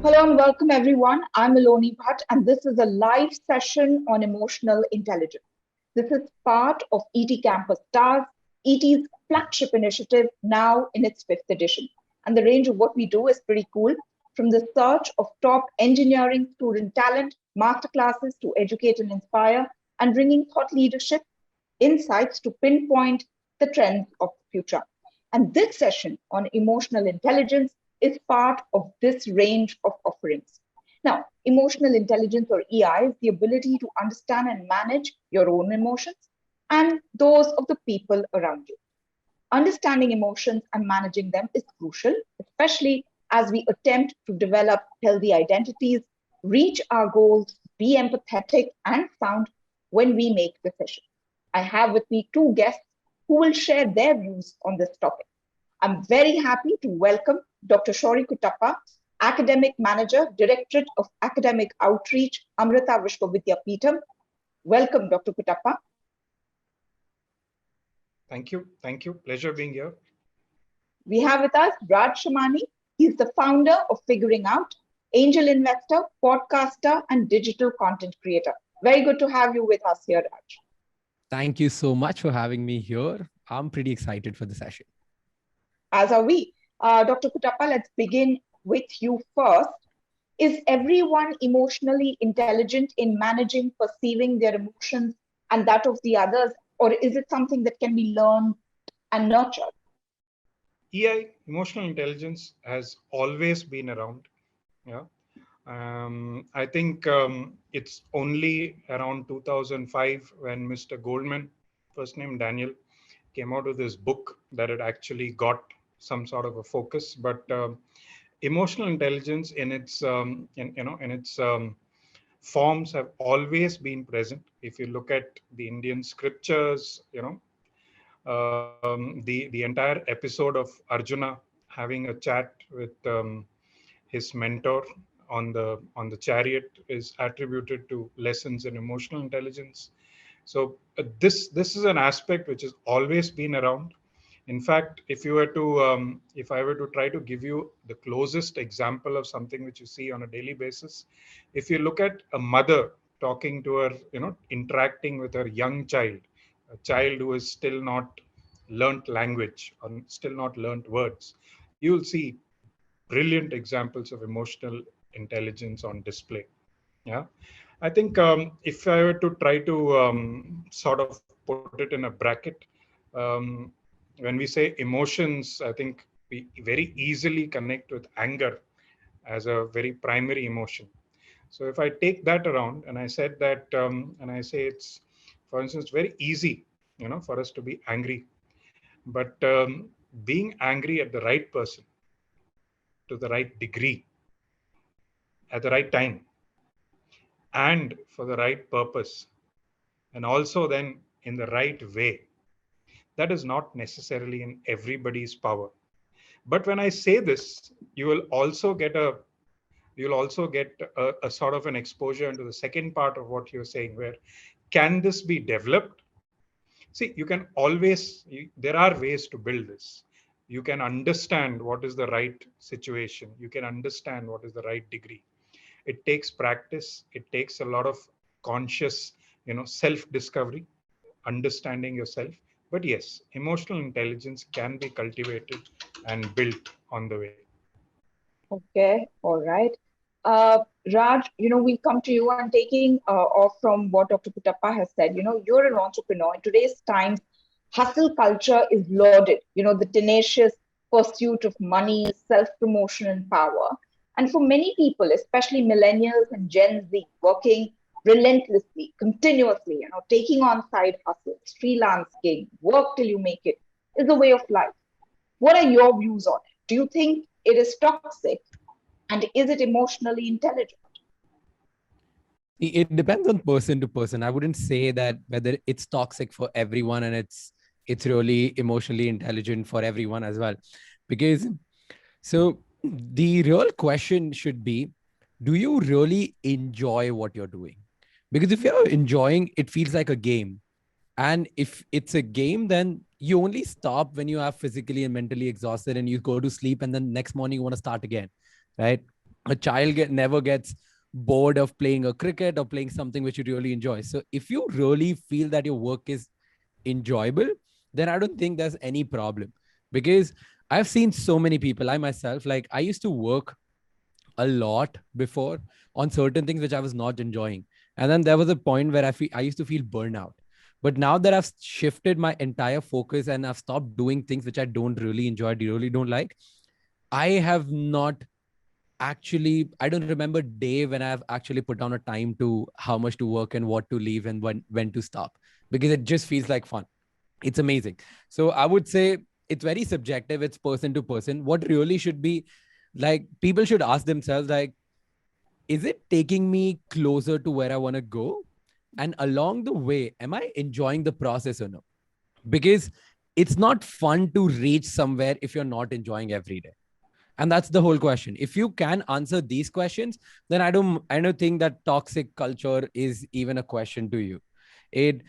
Hello and welcome everyone. I'm Maloni Bhatt and this is a live session on emotional intelligence. This is part of ET Campus Stars, ET's flagship initiative now in its fifth edition. And the range of what we do is pretty cool, from the search of top engineering student talent, masterclasses to educate and inspire, and bringing thought leadership insights to pinpoint the trends of the future. And this session on emotional intelligence is part of this range of offerings. Now, emotional intelligence or EI is the ability to understand and manage your own emotions and those of the people around you. Understanding emotions and managing them is crucial, especially as we attempt to develop healthy identities, reach our goals, be empathetic and sound when we make decisions. I have with me two guests who will share their views on this topic. I'm very happy to welcome Dr. Shoury Kuttappa, Academic Manager, Directorate of Academic Outreach, Amrita Vishwa Vidyapeetham. Welcome, Dr. Kuttappa. Thank you. Thank you. Pleasure being here. We have with us Raj Shamani. He's the founder of Figuring Out, angel investor, podcaster, and digital content creator. Very good to have you with us here, Raj. Thank you so much for having me here. I'm pretty excited for the session. As are we. Dr. Kuttappa, let's begin with you first. Is everyone emotionally intelligent in managing, perceiving their emotions and that of the others? Or is it something that can be learned and nurtured? EI, emotional intelligence, has always been around. Yeah. I think it's only around 2005 when Mr. Goldman, first name Daniel, came out with this book that it actually got some sort of a focus. But emotional intelligence in its forms have always been present. If you look at the Indian scriptures, the entire episode of Arjuna having a chat with his mentor on the chariot is attributed to lessons in emotional intelligence. So this is an aspect which has always been around. In fact, if I were to try to give you the closest example of something which you see on a daily basis, if you look at a mother talking to her, interacting with her young child, a child who is still not learnt language or still not learnt words, you will see brilliant examples of emotional intelligence on display. Yeah, I think if I were to try to sort of put it in a bracket, um, when we say emotions, I think we very easily connect with anger as a very primary emotion. So if I take that around and I said that, and I say it's, for instance, very easy, for us to be angry, but being angry at the right person, to the right degree, at the right time, and for the right purpose, and also then in the right way, that is not necessarily in everybody's power. But when I say this, you'll also get a sort of an exposure into the second part of what you're saying, where can this be developed? See, there are ways to build this. You can understand what is the right situation. You can understand what is the right degree. It takes practice. It takes a lot of conscious, self-discovery, understanding yourself. But yes, emotional intelligence can be cultivated and built on the way. Okay, all right. Raj, we'll come to you and taking off from what Dr. Kuttappa has said. You're an entrepreneur. In today's times, hustle culture is lauded, the tenacious pursuit of money, self-promotion, and power. And for many people, especially millennials and Gen Z, working relentlessly, continuously, taking on side hustles, freelance gig, work till you make it, is a way of life. What are your views on it? Do you think it is toxic? And is it emotionally intelligent? It depends on person to person. I wouldn't say that whether it's toxic for everyone and it's really emotionally intelligent for everyone as well. Because so the real question should be, do you really enjoy what you're doing? Because if you're enjoying, it feels like a game. And if it's a game, then you only stop when you are physically and mentally exhausted and you go to sleep and then next morning you want to start again, right? A child never gets bored of playing a cricket or playing something which you really enjoy. So if you really feel that your work is enjoyable, then I don't think there's any problem. Because I've seen so many people, I myself, like I used to work a lot before on certain things which I was not enjoying. And then there was a point where I used to feel burnout. But now that I've shifted my entire focus and I've stopped doing things which I don't really enjoy, really don't like, I have not actually, I don't remember day when I've actually put down a time to how much to work and what to leave and when to stop, because it just feels like fun. It's amazing. So I would say it's very subjective. It's person to person. What really should be, like, people should ask themselves, like, is it taking me closer to where I want to go? And along the way, am I enjoying the process or no? Because it's not fun to reach somewhere if you're not enjoying every day. And that's the whole question. If you can answer these questions, then I don't think that toxic culture is even a question to you. It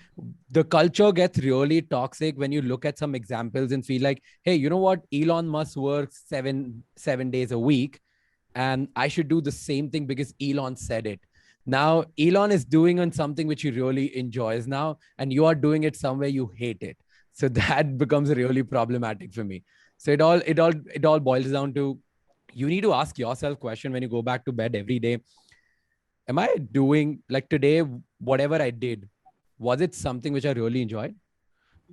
The culture gets really toxic when you look at some examples and feel like, hey, you know what? Elon Musk works seven days a week, and I should do the same thing because Elon said it. Now Elon is doing on something which he really enjoys now, and you are doing it somewhere you hate it. So that becomes really problematic for me. So it all boils down to, you need to ask yourself question when you go back to bed every day. Am I doing, like, today, whatever I did, was it something which I really enjoyed?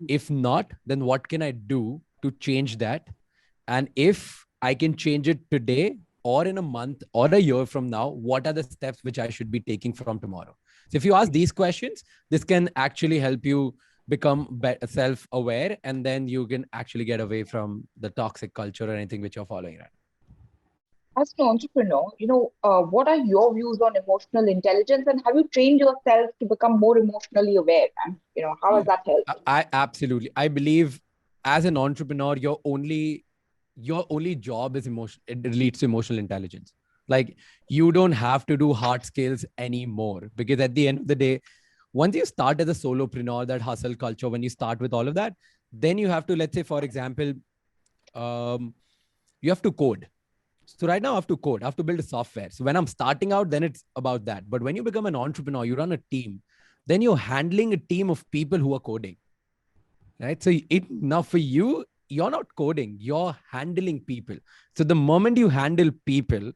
If not, then what can I do to change that? And if I can change it today or in a month or a year from now, what are the steps which I should be taking from tomorrow? So if you ask these questions, this can actually help you become self-aware, and then you can actually get away from the toxic culture or anything which you're following right. As an entrepreneur, what are your views on emotional intelligence, and have you trained yourself to become more emotionally aware? And how has that helped? I absolutely, I believe, as an entrepreneur, your only job is emotion. It leads to emotional intelligence. Like, you don't have to do hard skills anymore, because at the end of the day, once you start as a solopreneur, that hustle culture, when you start with all of that, then you have to, let's say, for example, um, you have to code. So right now I have to code, I have to build a software. So when I'm starting out, then it's about that. But when you become an entrepreneur, you run a team, then you're handling a team of people who are coding, right? So it now for you, you're not coding, you're handling people. So the moment you handle people,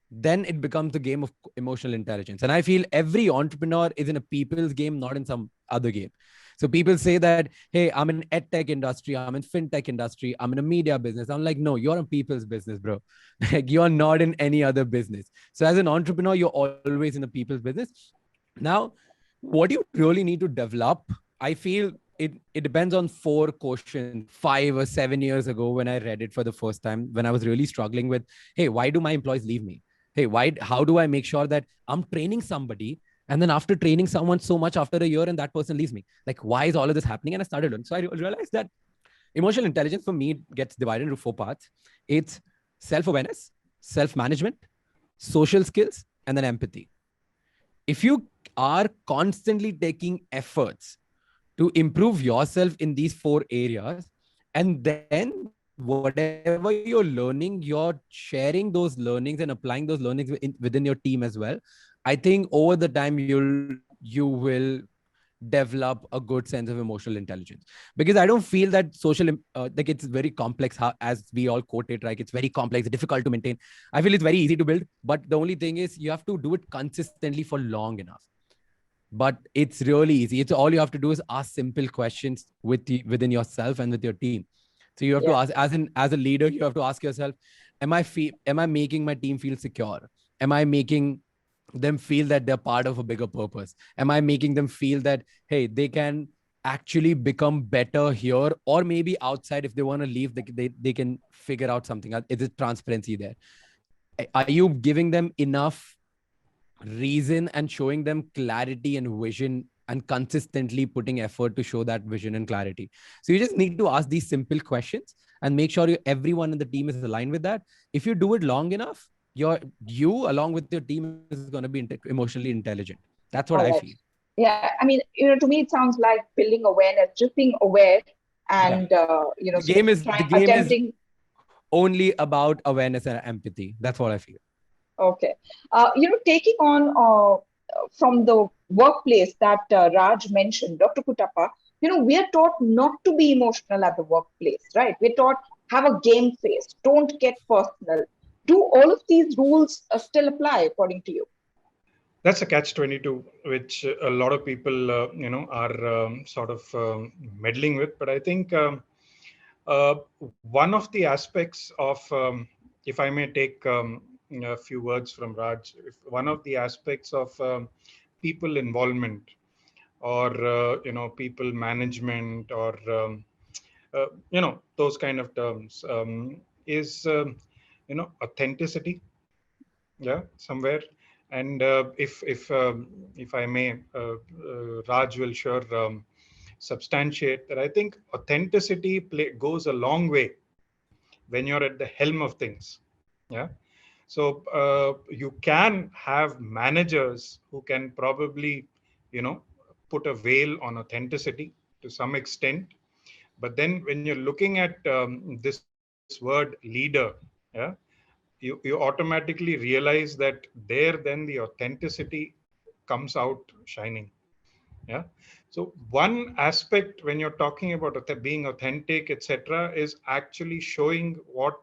then it becomes the game of emotional intelligence. And I feel every entrepreneur is in a people's game, not in some other game. So people say that, hey, I'm in ed tech industry, I'm in fintech industry, I'm in a media business. I'm like, no, you're in people's business, bro. Like, you're not in any other business. So as an entrepreneur, you're always in the people's business. Now, what you really need to develop, I feel it depends on four questions. 5 or 7 years ago, when I read it for the first time, when I was really struggling with, hey, why do my employees leave me? Hey, how do I make sure that I'm training somebody, and then after training someone so much after a year and that person leaves me? Like, why is all of this happening? And I started learning. So I realized that emotional intelligence for me gets divided into four parts. It's self-awareness, self-management, social skills, and then empathy. If you are constantly taking efforts to improve yourself in these four areas, and then whatever you're learning, you're sharing those learnings and applying those learnings within your team as well, I think over the time you will develop a good sense of emotional intelligence. Because I don't feel that like, it's very complex, as we all quote it, right? It's very complex, difficult to maintain. I feel it's very easy to build, but the only thing is you have to do it consistently for long enough. But it's really easy. It's all you have to do is ask simple questions within yourself and with your team. So you have to Yeah. ask, as a leader, you have to ask yourself, am I making my team feel secure? Am I making them feel that they're part of a bigger purpose? Am I making them feel that, hey, they can actually become better here, or maybe outside, if they want to leave, they can figure out something? Is it transparency there? Are you giving them enough reason and showing them clarity and vision, and consistently putting effort to show that vision and clarity? So you just need to ask these simple questions and make sure everyone in the team is aligned with that. If you do it long enough, you along with your team is going to be emotionally intelligent. That's what I All feel. right. Yeah. I mean, to me, it sounds like building awareness, just being aware, Yeah. and The sort game of is trying, the game is attempting. only about awareness and empathy. That's what I feel. Okay. Taking on from the workplace that Raj mentioned, Dr. Kuttappa, we are taught not to be emotional at the workplace, right? We're taught have a game face, don't get personal. Do all of these rules still apply according to you? That's a catch-22, which a lot of people, are sort of meddling with. But I think uh, one of the aspects of, if I may take a few words from Raj, one of the aspects of people involvement or people management or those kind of terms is authenticity, yeah, somewhere. And if I may, Raj will sure substantiate that. I think authenticity goes a long way when you're at the helm of things. Yeah. So you can have managers who can probably, you know, put a veil on authenticity to some extent. But then when you're looking at this word leader, yeah, you automatically realize that there then the authenticity comes out shining. Yeah. So one aspect when you're talking about being authentic, etc., is actually showing what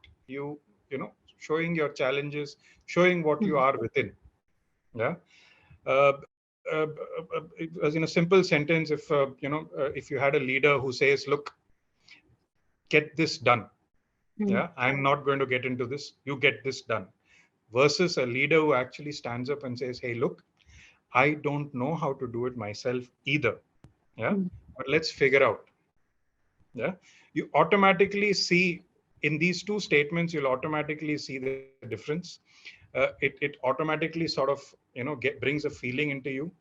showing your challenges, showing what you Mhm. are within. Yeah. uh, as in a simple sentence, if you had a leader who says, look, get this done. Mhm. Yeah, I'm not going to get into this, you get this done, versus a leader who actually stands up and says, hey, look, I don't know how to do it myself either. Yeah, Mhm. but let's figure out. Yeah, you automatically see in these two statements, you'll automatically see the difference. It automatically sort of brings a feeling into you.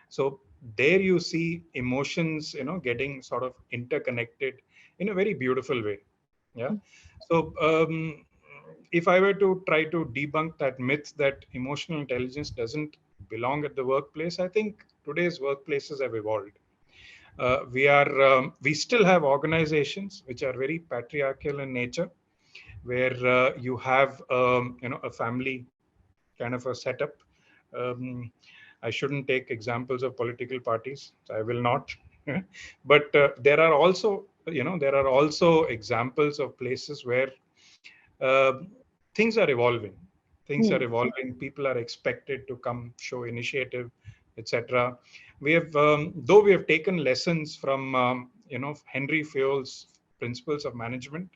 So there you see emotions getting sort of interconnected in a very beautiful way. Yeah. So if I were to try to debunk that myth that emotional intelligence doesn't belong at the workplace, I think today's workplaces have evolved. We still have organizations which are very patriarchal in nature, where you have a family kind of a setup. Um, I shouldn't take examples of political parties, so I will not. But there are also examples of places where uh, things are evolving. Things are Mhm. evolving. People are expected to come show initiative, etc. Though we have taken lessons from Henry Fayol's principles of management.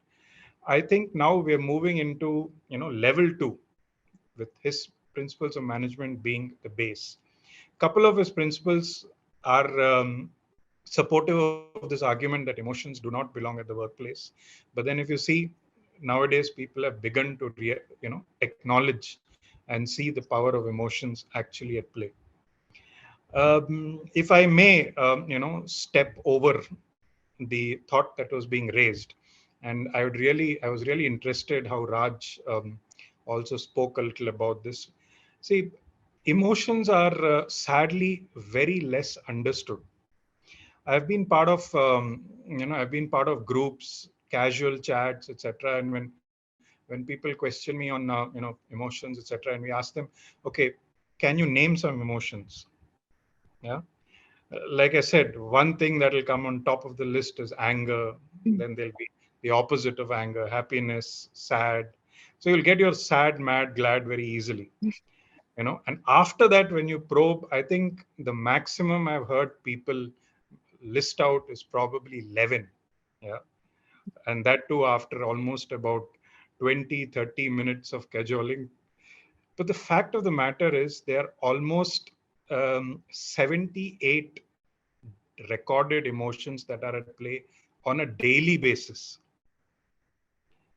I think now we are moving into level two, with his principles of management being the base. Couple of his principles are supportive of this argument that emotions do not belong at the workplace. But then, if you see, nowadays people have begun to acknowledge and see the power of emotions actually at play. If I may, step over the thought that was being raised, and I was really interested how Raj also spoke a little about this. See, emotions are sadly very less understood. I've been part of groups, casual chats, etc. And when people question me on emotions, etc., and we ask them, okay, can you name some emotions? Yeah. Like I said, one thing that will come on top of the list is anger. Then there'll be the opposite of anger, happiness, sad. So you'll get your sad, mad, glad very easily. And after that, when you probe, I think the maximum I've heard people list out is probably 11. Yeah. And that too after almost about 20, 30 minutes of cajoling. But the fact of the matter is, there are almost 78 recorded emotions that are at play on a daily basis.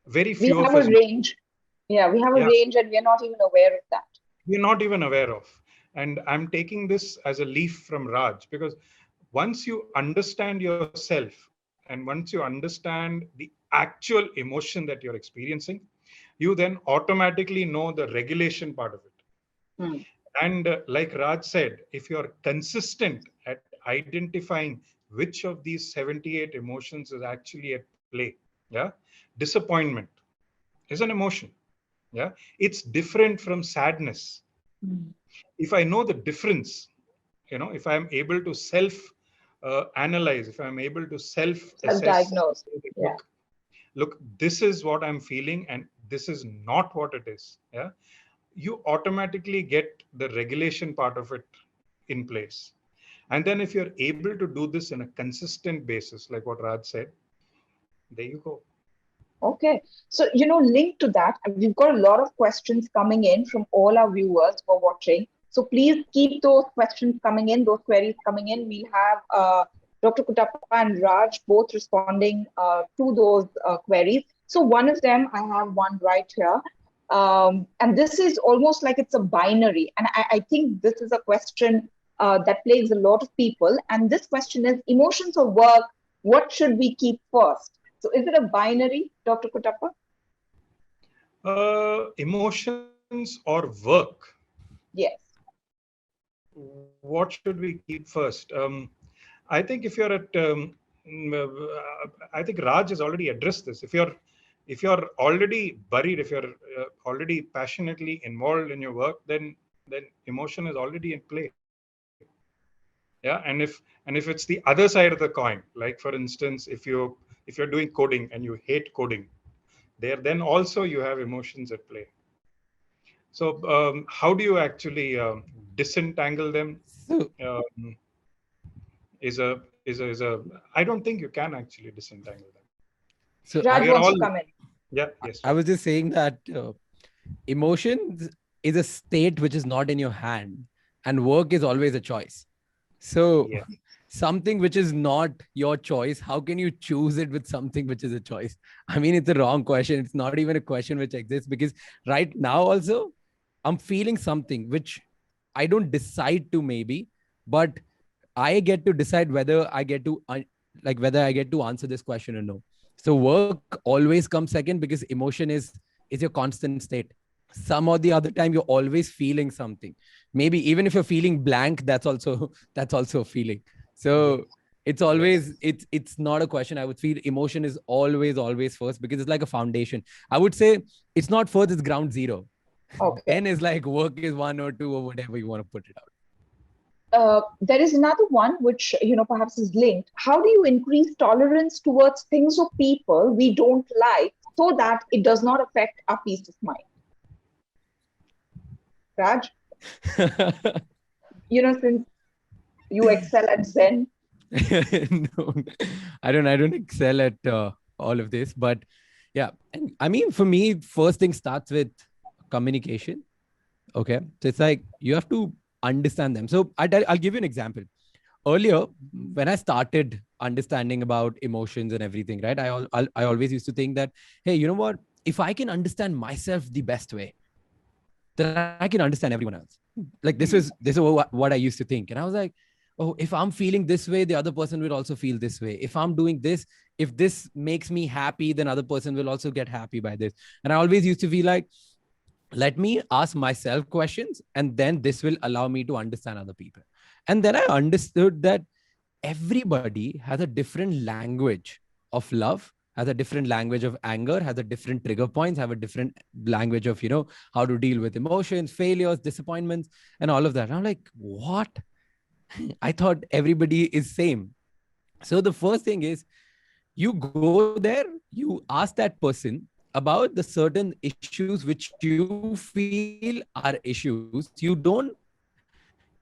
Very We few of have a us, range. Yeah, we have a yeah, range and we are not even aware of that. we're not even aware of. And I'm taking this as a leaf from Raj, because once you understand yourself and once you understand the actual emotion that you're experiencing, you then automatically know the regulation part of it. Hmm. And like Raj said, if you're consistent at identifying which of these 78 emotions is actually at play, yeah, disappointment is an emotion. Yeah, it's different from sadness. If I know the difference, if I'm able to self analyze, if I'm able to self assess, Self-diagnosed. Yeah. look, this is what I'm feeling and this is not what it is. Yeah, you automatically get the regulation part of it in place. And then if you're able to do this in a consistent basis, like what Raj said, there you go. Okay. So, linked to that, we've got a lot of questions coming in from all our viewers who are watching. So please keep those questions coming in, those queries coming in. We'll have Dr. Kuttappa and Raj both responding to those queries. So one of them, I have one right here. And this is almost like it's a binary. And I think this is a question that plagues a lot of people. And this question is emotions or work, what should we keep first? So is it a binary, Dr. Kuttappa? Emotions or work? Yes. What should we keep first? I think if you're at, I think Raj has already addressed this. If you're already buried, if you're already passionately involved in your work, then emotion is already in play. Yeah, and if it's the other side of the coin, like for instance, if you're doing coding and you hate coding, then also you have emotions at play. So how do you actually disentangle them? So Um, is a I don't think you can actually disentangle them. so Raj We are wants all to come in. yeah yes. I was just saying that emotions is a state which is not in your hand, and work is always a choice. So Yeah. something which is not your choice, how can you choose it with something which is a choice? I mean, it's a wrong question. It's not even a question which exists, because right now also I'm feeling something which I don't decide to, maybe, but I get to decide whether I get to whether I get to answer this question or no. So work always comes second, because emotion is your constant state. Some or the other time you're always feeling something. Maybe even if you're feeling blank, that's also that's also a feeling. So it's always it's not a question. I would feel emotion is always first, because it's like a foundation. I would say it's not first, it's ground zero. Okay. Then is like work is one or two or whatever you want to put it out. There is another one which, perhaps is linked. How do you increase tolerance towards things or people we don't like so that it does not affect our peace of mind? Raj, since you excel at Zen. No, I don't excel at all of this, but yeah. And I mean, for me, first thing starts with communication. Okay. So it's like you have to understand them. So I'll give you an example. Earlier, when I started understanding about emotions and everything, right? I always used to think that, hey, you know what? If I can understand myself the best way, then I can understand everyone else. Like this is what I used to think. And I was like, oh, if I'm feeling this way, the other person will also feel this way. If I'm doing this, if this makes me happy, then other person will also get happy by this. And I always used to feel like, let me ask myself questions, and then this will allow me to understand other people. And then I understood that everybody has a different language of love, has a different language of anger, has a different trigger points, have a different language of, how to deal with emotions, failures, disappointments, and all of that. And I'm like, what? I thought everybody is same. So the first thing is, you go there, you ask that person about the certain issues which you feel are issues. You don't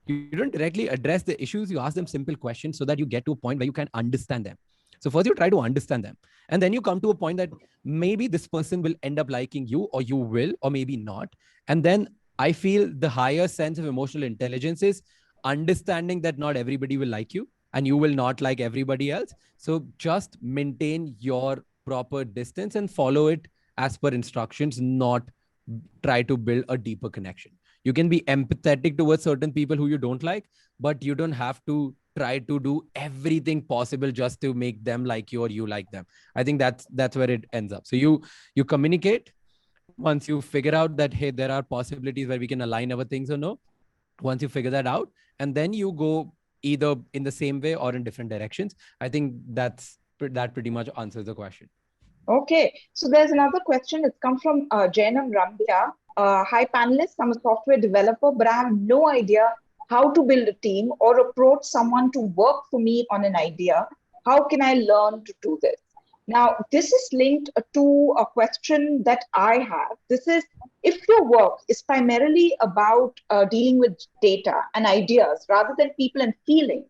directly address the issues. You ask them simple questions so that you get to a point where you can understand them. So first you try to understand them. And then you come to a point that maybe this person will end up liking you, or you will, or maybe not. And then I feel the higher sense of emotional intelligence is understanding that not everybody will like you and you will not like everybody else. So just maintain your proper distance and follow it as per instructions, not try to build a deeper connection. You can be empathetic towards certain people who you don't like, but you don't have to try to do everything possible just to make them like you or you like them. I think that's where it ends up. So you communicate. Once you figure out that, hey, there are possibilities where we can align our things or no, once you figure that out, and then you go either in the same way or in different directions. I think that pretty much answers the question. Okay, so there's another question. It's come from Jainam Rambia. Hi, panelists. I'm a software developer, but I have no idea how to build a team or approach someone to work for me on an idea. How can I learn to do this? Now, this is linked to a question that I have. This is if your work is primarily about dealing with data and ideas rather than people and feelings,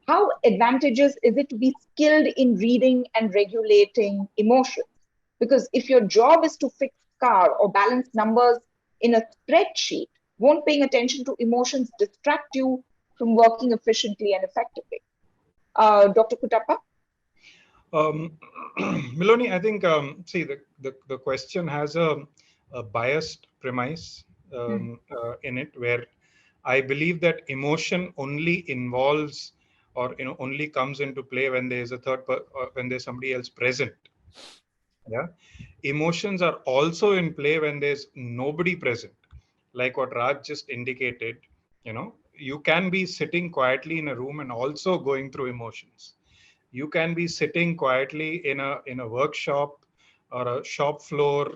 how advantageous is it to be skilled in reading and regulating emotions? Because if your job is to fix car or balance numbers in a spreadsheet, won't paying attention to emotions distract you from working efficiently and effectively? Dr. Kuttappa? Um, Miloni, I think, see, the question has a biased premise Hmm. in it, where I believe that emotion only involves, or only comes into play when there is or when there's somebody else present. Yeah, emotions are also in play when there's nobody present, like what Raj just indicated. You can be sitting quietly in a room and also going through emotions. You can be sitting quietly in a workshop or a shop floor,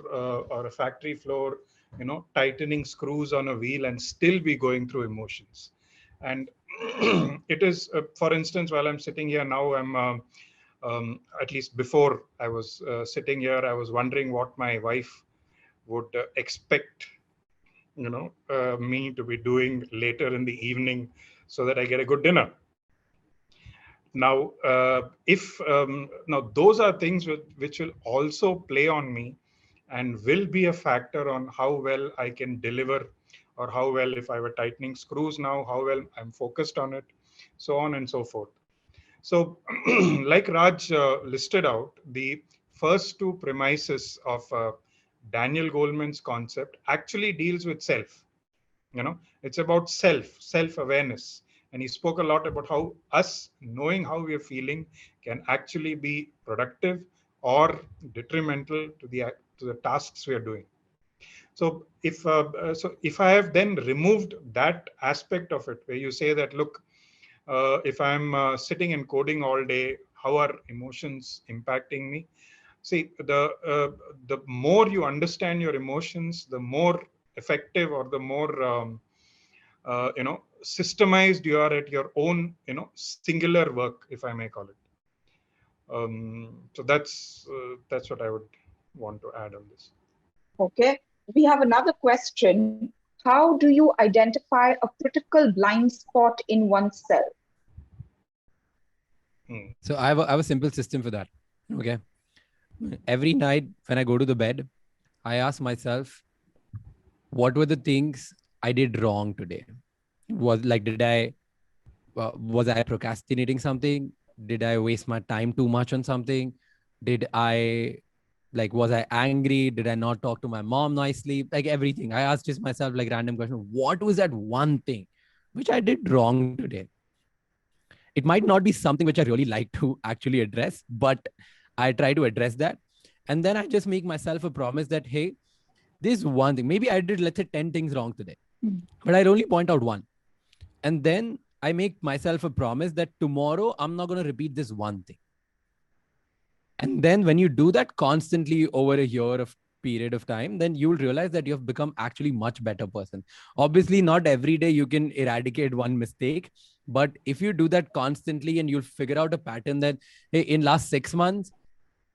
or a factory floor, tightening screws on a wheel and still be going through emotions. And it is, for instance, while I'm sitting here now, at least before I was sitting here, I was wondering what my wife would expect, me to be doing later in the evening so that I get a good dinner. Now, if now those are things which will also play on me and will be a factor on how well I can deliver, or how well, if I were tightening screws now, how well I'm focused on it, so on and so forth. So, like Raj listed out, the first two premises of Daniel Goleman's concept actually deals with self. It's about self-awareness. And he spoke a lot about how us knowing how we are feeling can actually be productive or detrimental to the tasks we are doing. So if I have then removed that aspect of it, where you say that, look, if I'm sitting and coding all day, how are emotions impacting me? See, the more you understand your emotions, the more effective, or the more systemized you are at your own singular work, if I may call it. So that's what I would want to add on this. Okay. We have another question. How do you identify a critical blind spot in oneself? So I have a simple system for that. Okay. Every night when I go to the bed, I ask myself, what were the things I did wrong today? Was I procrastinating something? Did I waste my time too much on something? Did I was I angry? Did I not talk to my mom nicely? Like everything. I asked just myself like random question. What was that one thing which I did wrong today? It might not be something which I really like to actually address, but I try to address that. And then I just make myself a promise that, hey, this one thing, maybe I did, let's say 10 things wrong today, but I'd only point out one. And then I make myself a promise that tomorrow I'm not going to repeat this one thing. And then when you do that constantly over a year of period of time, then you'll realize that you've become actually much better person. Obviously, not every day you can eradicate one mistake, but if you do that constantly and you'll figure out a pattern that, hey, in last 6 months,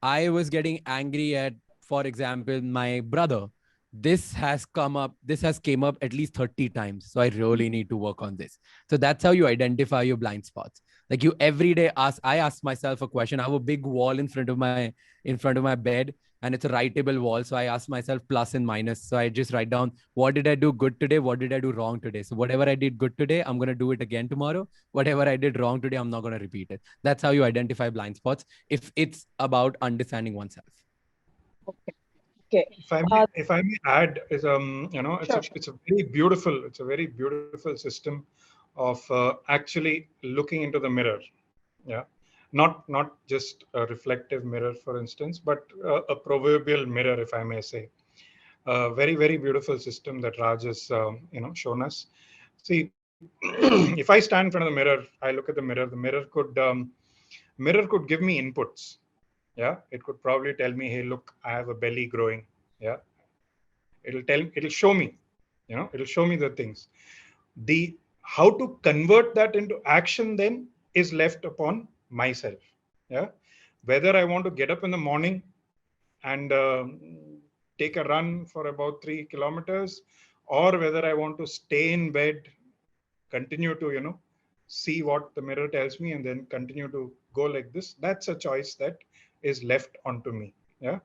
I was getting angry at, for example, my brother. This has came up at least 30 times. So I really need to work on this. So that's how you identify your blind spots. Like you every day I ask myself a question. I have a big wall in front of my bed, and it's a writable wall. So I ask myself plus and minus. So I just write down, what did I do good today? What did I do wrong today? So whatever I did good today, I'm going to do it again tomorrow. Whatever I did wrong today, I'm not going to repeat it. That's how you identify blind spots if it's about understanding oneself. Okay. Okay. If I may add, is Sure, sure. it's a very beautiful system of actually looking into the mirror. Yeah, not just a reflective mirror, for instance, but a proverbial mirror, if I may say. A very, very beautiful system that Raj has shown us. See, if I stand in front of the mirror, I look at the mirror. The mirror could give me inputs. Yeah, it could probably tell me, hey, look, I have a belly growing. Yeah, it'll show me, it'll show me the things. The how to convert that into action then is left upon myself. Yeah, whether I want to get up in the morning and take a run for about 3 kilometers, or whether I want to stay in bed, continue to see what the mirror tells me, and then continue to go like this. That's a choice that is left onto me. Yeah.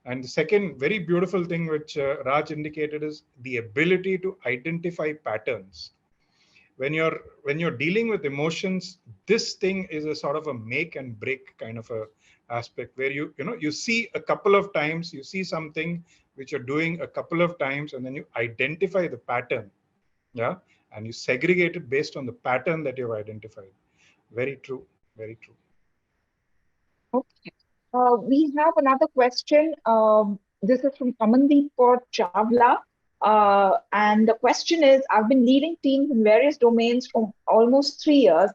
And the second very beautiful thing which Raj indicated is the ability to identify patterns. When you're dealing with emotions, this thing is a sort of a make and break kind of a aspect, where you see a couple of times, you see something which you're doing a couple of times, and then you identify the pattern. Yeah. And you segregate it based on the pattern that you've identified. Very true. Very true. Okay. We have another question. This is from Amandeep Kaur Chawla. And the question is, I've been leading teams in various domains for almost 3 years,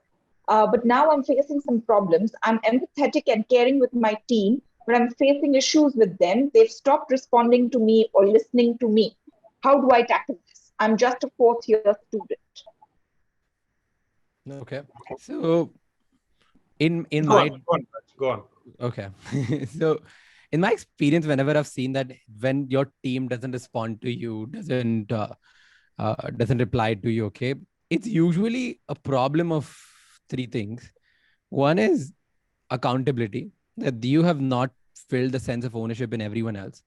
but now I'm facing some problems. I'm empathetic and caring with my team, but I'm facing issues with them. They've stopped responding to me or listening to me. How do I tackle this? I'm just a fourth year student. Okay. So in Go my on. Go on. Raj, go on. okay. So in my experience, whenever I've seen that when your team doesn't respond to you, doesn't reply to you, okay, it's usually a problem of three things. One is accountability, that you have not filled the sense of ownership in everyone else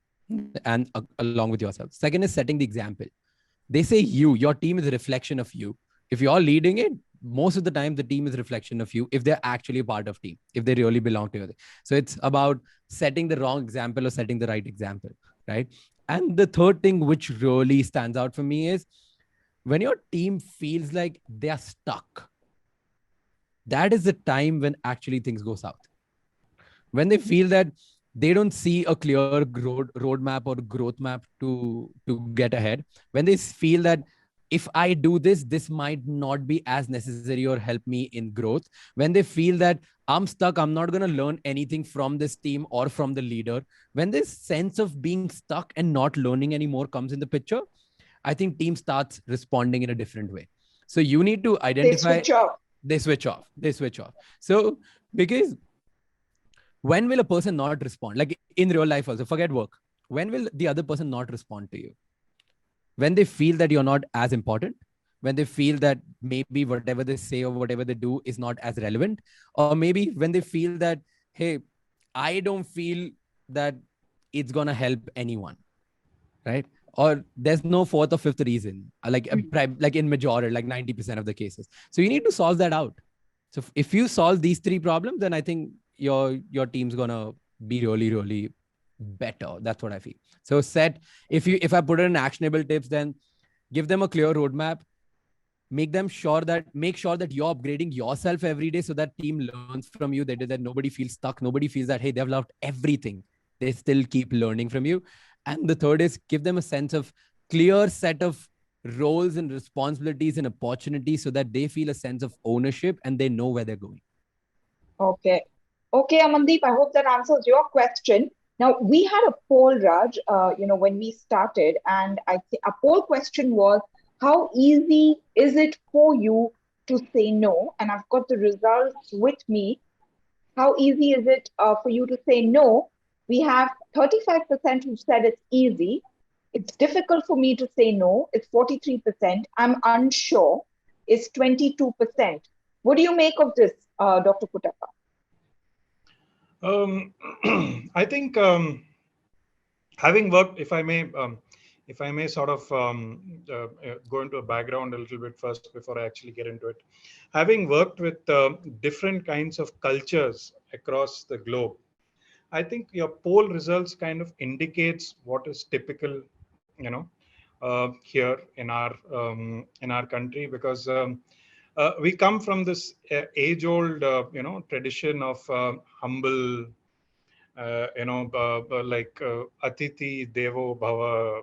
and along with yourself. Second is setting the example. They say your team is a reflection of you. If you're leading it, most of the time the team is a reflection of you, if they're actually a part of team, if they really belong to you. So it's about setting the wrong example or setting the right example, right? And the third thing which really stands out for me is when your team feels like they're stuck, that is the time when actually things go south. When they feel that they don't see a clear roadmap or growth map to get ahead, when they feel that if I do this, this might not be as necessary or help me in growth, when they feel that I'm stuck, I'm not going to learn anything from this team or from the leader, when this sense of being stuck and not learning anymore comes in the picture, I think team starts responding in a different way. So you need to They identify. switch off. They switch off. So because when will a person not respond, like in real life also, forget work, when will the other person not respond to you? When they feel that you're not as important, when they feel that maybe whatever they say or whatever they do is not as relevant, or maybe when they feel that, hey, I don't feel that it's going to help anyone, right? Or there's no fourth or fifth reason, like in majority, like 90% of the cases. So you need to solve that out. So if you solve these three problems, then I think your team's gonna be really, really better. That's what I feel. So if I put in actionable tips, then give them a clear roadmap, make sure that you're upgrading yourself every day so that team learns from you, that nobody feels stuck, nobody feels that, hey, they've loved everything, they still keep learning from you. And the third is give them a sense of clear set of roles and responsibilities and opportunities so that they feel a sense of ownership and they know where they're going. Okay. Okay, Amandeep, I hope that answers your question. Now, we had a poll, Raj, when we started, and I think a poll question was, how easy is it for you to say no? And I've got the results with me. How easy is it for you to say no? We have 35% who said it's easy. It's difficult for me to say no. It's 43%. I'm unsure. It's 22%. What do you make of this, Dr. Kuttappa? I think having worked, if I may sort of go into a background a little bit first before I actually get into it. Having worked with different kinds of cultures across the globe, I think your poll results kind of indicates what is typical, here in our country, because we come from this age-old, tradition of humble, like Atiti Devo Bhava,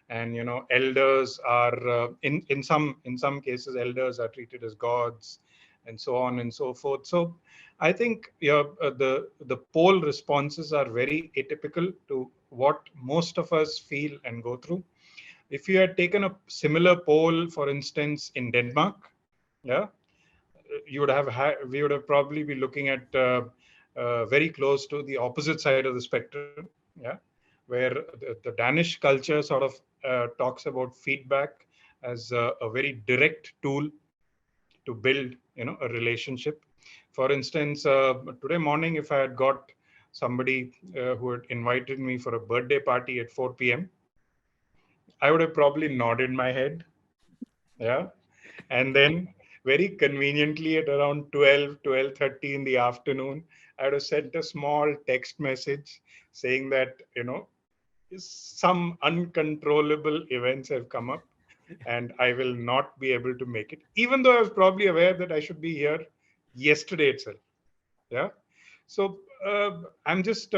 and elders are in some cases elders are treated as gods, and so on and so forth. So I think the poll responses are very atypical to what most of us feel and go through. If you had taken a similar poll, for instance, in Denmark, yeah, we would have probably be looking at very close to the opposite side of the spectrum, yeah, where the Danish culture sort of talks about feedback as a very direct tool to build, a relationship. For instance, today morning, if I had got somebody who had invited me for a birthday party at 4 p.m., I would have probably nodded my head, yeah, and then very conveniently at around 12:30 in the afternoon, I would have sent a small text message saying that, some uncontrollable events have come up and I will not be able to make it, even though I was probably aware that I should be here yesterday itself. Yeah. So I'm just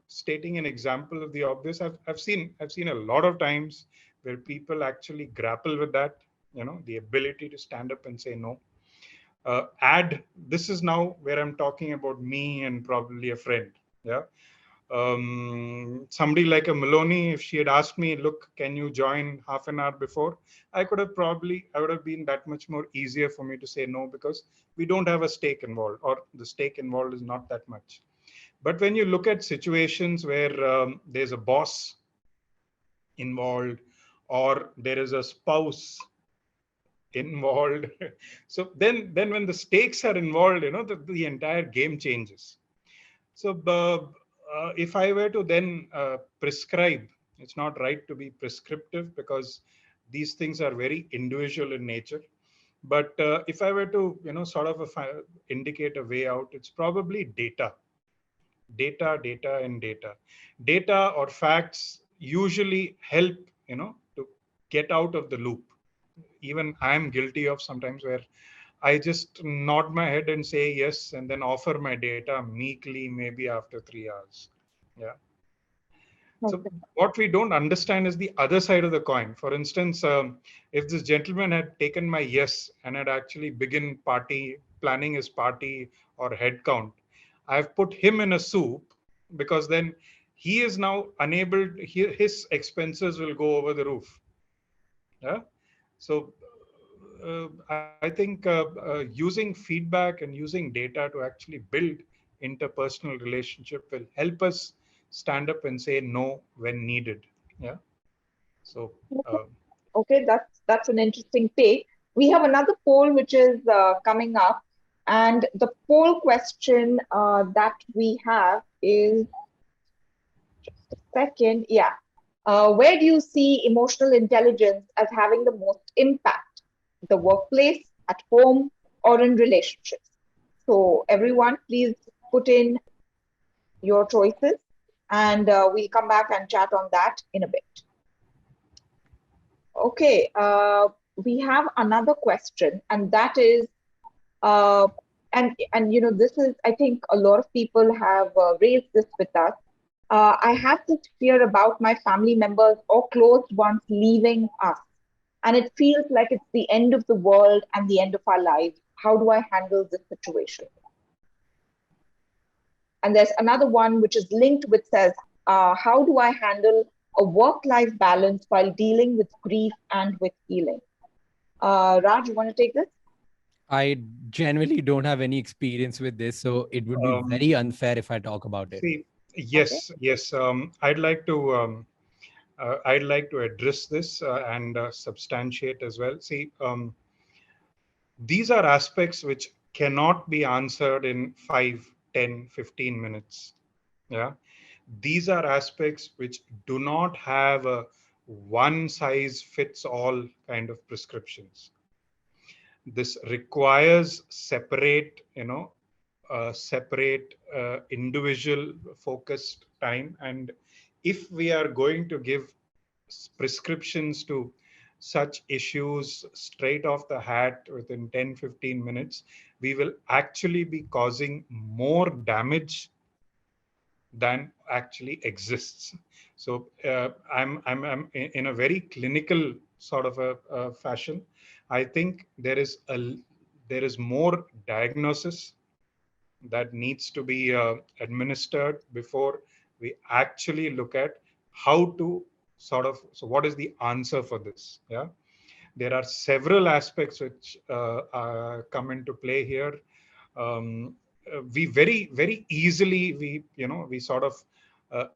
stating an example of the obvious. I've seen a lot of times where people actually grapple with that, the ability to stand up and say no. Add this is now where I'm talking about me and probably a friend. Yeah. Somebody like a Maloney, if she had asked me, look, can you join half an hour before? I would have been that much more easier for me to say no, because we don't have a stake involved, or the stake involved is not that much. But when you look at situations where there's a boss involved, or there is a spouse involved, so then when the stakes are involved, the entire game changes. So if I were to then prescribe, it's not right to be prescriptive because these things are very individual in nature. But if I were to, sort of indicate a way out, it's probably data, and data. Data or facts usually help, to get out of the loop. Even I'm guilty of sometimes where I just nod my head and say yes, and then offer my data meekly, maybe after 3 hours. Yeah. So Okay. what we don't understand is the other side of the coin. For instance, if this gentleman had taken my yes and had actually begin planning his party or head count, I've put him in a soup, because then he is now unable. His expenses will go over the roof. Yeah. So I think using feedback and using data to actually build interpersonal relationship will help us stand up and say no when needed. Yeah. So uh, Okay, that's an interesting take. We have another poll which is coming up, and the poll question that we have is, second, yeah. Where do you see emotional intelligence as having the most impact? The workplace, at home, or in relationships? So, everyone, please put in your choices, and we'll come back and chat on that in a bit. Okay, we have another question, and that is, uh, this is, I think, a lot of people have raised this with us. I have this fear about my family members or close ones leaving us, and it feels like it's the end of the world and the end of our lives. How do I handle this situation? And there's another one which is linked, which says, how do I handle a work-life balance while dealing with grief and with healing? Raj, you want to take this? I genuinely don't have any experience with this, so it would be very unfair if I talk about it. see, Okay. yes. I'd like to address this and substantiate as well. See, these are aspects which cannot be answered in 5, 10, 15 minutes. Yeah. These are aspects which do not have a one size fits all kind of prescriptions. This requires separate individual focused time. And if we are going to give prescriptions to such issues straight off the hat within 10, 15 minutes, we will actually be causing more damage than actually exists. So I'm in a very clinical sort of a fashion. I think there is more diagnosis that needs to be administered before we actually look at how to so what is the answer for this? Yeah, there are several aspects which come into play here. um, we very easily we sort of